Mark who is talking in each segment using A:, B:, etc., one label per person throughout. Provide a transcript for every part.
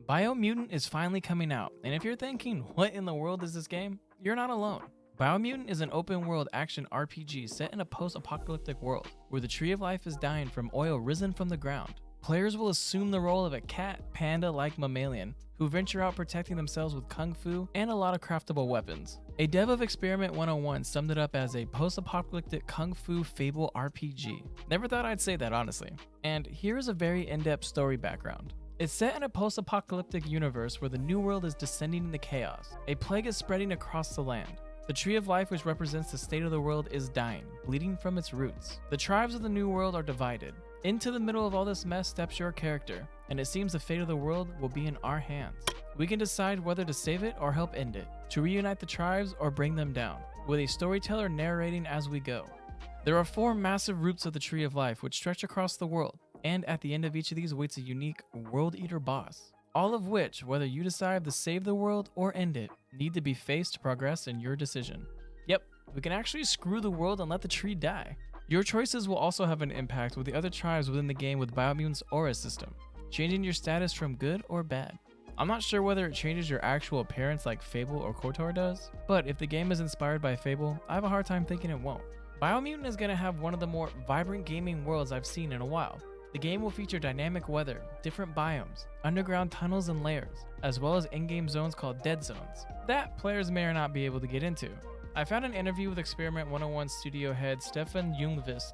A: Biomutant is finally coming out, and if you're thinking, what in the world is this game? You're not alone. Biomutant is an open-world action RPG set in a post-apocalyptic world, where the tree of life is dying from oil risen from the ground. Players will assume the role of a cat, panda-like mammalian, who venture out protecting themselves with kung fu and a lot of craftable weapons. A dev of Experiment 101 summed it up as a post-apocalyptic kung fu fable RPG. Never thought I'd say that, honestly. And here is a very in-depth story background. It's set in a post-apocalyptic universe where the new world is descending into chaos. A plague is spreading across the land. The tree of life, which represents the state of the world, is dying, bleeding from its roots. The tribes of the new world are divided. Into the middle of all this mess steps your character, and it seems the fate of the world will be in our hands. We can decide whether to save it or help end it, to reunite the tribes or bring them down, with a storyteller narrating as we go. There are 4 massive roots of the tree of life which stretch across the world, and at the end of each of these waits a unique World Eater boss. All of which, whether you decide to save the world or end it, need to be faced to progress in your decision. Yep, we can actually screw the world and let the tree die. Your choices will also have an impact with the other tribes within the game with Biomutant's aura system, changing your status from good or bad. I'm not sure whether it changes your actual appearance like Fable or KOTOR does, but if the game is inspired by Fable, I have a hard time thinking it won't. Biomutant is going to have one of the more vibrant gaming worlds I've seen in a while. The game will feature dynamic weather, different biomes, underground tunnels and layers, as well as in-game zones called dead zones, that players may or not be able to get into. I found an interview with Experiment 101 studio head Stefan Ljungqvist,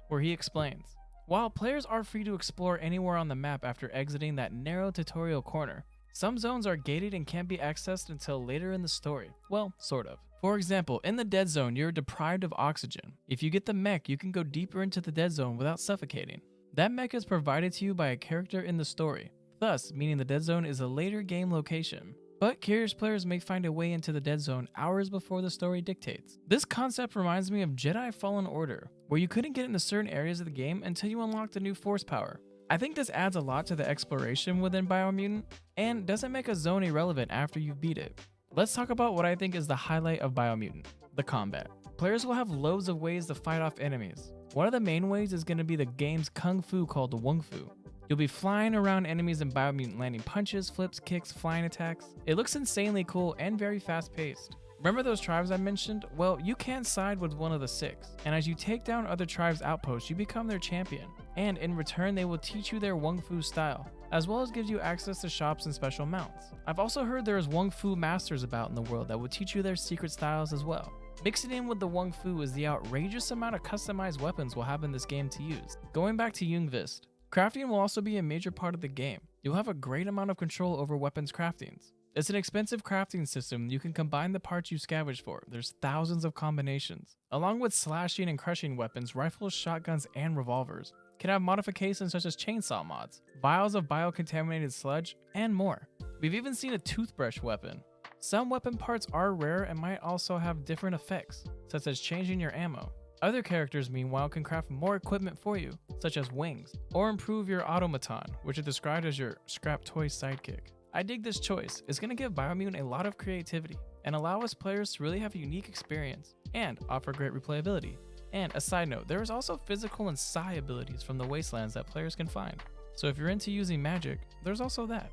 A: where he explains, while players are free to explore anywhere on the map after exiting that narrow tutorial corner, some zones are gated and can't be accessed until later in the story. Well, sort of. For example, in the dead zone, you're deprived of oxygen. If you get the mech, you can go deeper into the dead zone without suffocating. That mech is provided to you by a character in the story, thus meaning the dead zone is a later game location. But curious players may find a way into the dead zone hours before the story dictates. This concept reminds me of Jedi Fallen Order, where you couldn't get into certain areas of the game until you unlocked a new force power. I think this adds a lot to the exploration within Biomutant, and doesn't make a zone irrelevant after you've beat it. Let's talk about what I think is the highlight of Biomutant, the combat. Players will have loads of ways to fight off enemies. One of the main ways is going to be the game's kung fu called Wung Fu. You'll be flying around enemies in Biomutant, landing punches, flips, kicks, flying attacks. It looks insanely cool and very fast paced. Remember those tribes I mentioned? Well, you can side with one of the 6, and as you take down other tribes' outposts, you become their champion. And in return, they will teach you their Wung Fu style, as well as gives you access to shops and special mounts. I've also heard there is Wung Fu masters about in the world that will teach you their secret styles as well. Mixing in with the Wung Fu is the outrageous amount of customized weapons we'll have in this game to use. Going back to Ljungqvist, crafting will also be a major part of the game. You'll have a great amount of control over weapons craftings. It's an expensive crafting system. You can combine the parts you scavenge for. There's thousands of combinations. Along with slashing and crushing weapons, rifles, shotguns, and revolvers can have modifications such as chainsaw mods, vials of biocontaminated sludge, and more. We've even seen a toothbrush weapon. Some weapon parts are rare and might also have different effects, such as changing your ammo. Other characters, meanwhile, can craft more equipment for you, such as wings, or improve your automaton, which is described as your scrap toy sidekick. I dig this choice. It's going to give Biomutant a lot of creativity and allow us players to really have a unique experience and offer great replayability. And a side note, there is also physical and psi abilities from the wastelands that players can find. So if you're into using magic, there's also that.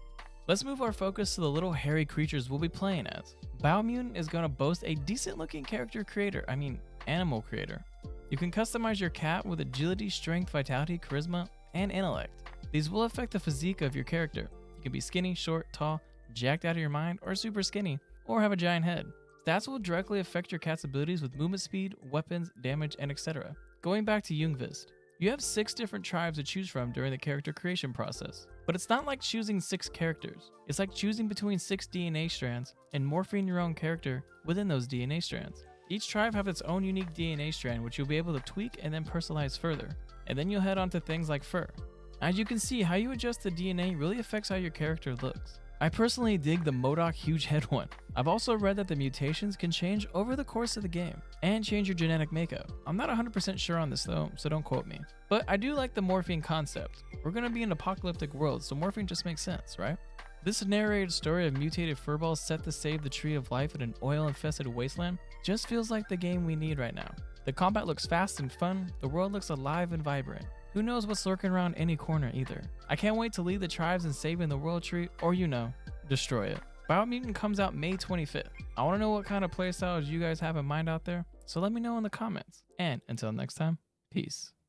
A: Let's move our focus to the little hairy creatures we'll be playing as. Biomutant is going to boast a decent looking character creator, animal creator. You can customize your cat with agility, strength, vitality, charisma, and intellect. These will affect the physique of your character. You can be skinny, short, tall, jacked out of your mind, or super skinny, or have a giant head. Stats will directly affect your cat's abilities with movement speed, weapons, damage, and etc. Going back to Ljungqvist, you have 6 different tribes to choose from during the character creation process. But it's not like choosing 6 characters. It's like choosing between 6 DNA strands and morphing your own character within those DNA strands. Each tribe has its own unique DNA strand, which you'll be able to tweak and then personalize further. And then you'll head on to things like fur. As you can see, how you adjust the DNA really affects how your character looks. I personally dig the MODOK huge head one. I've also read that the mutations can change over the course of the game and change your genetic makeup. I'm not 100% sure on this though, so don't quote me. But I do like the morphing concept. We're going to be in an apocalyptic world, so morphing just makes sense, right? This narrated story of mutated furballs set to save the tree of life in an oil-infested wasteland just feels like the game we need right now. The combat looks fast and fun, the world looks alive and vibrant. Who knows what's lurking around any corner either. I can't wait to lead the tribes in saving the world tree, or destroy it. Biomutant comes out May 25th. I want to know what kind of playstyles you guys have in mind out there, so let me know in the comments. And until next time, peace.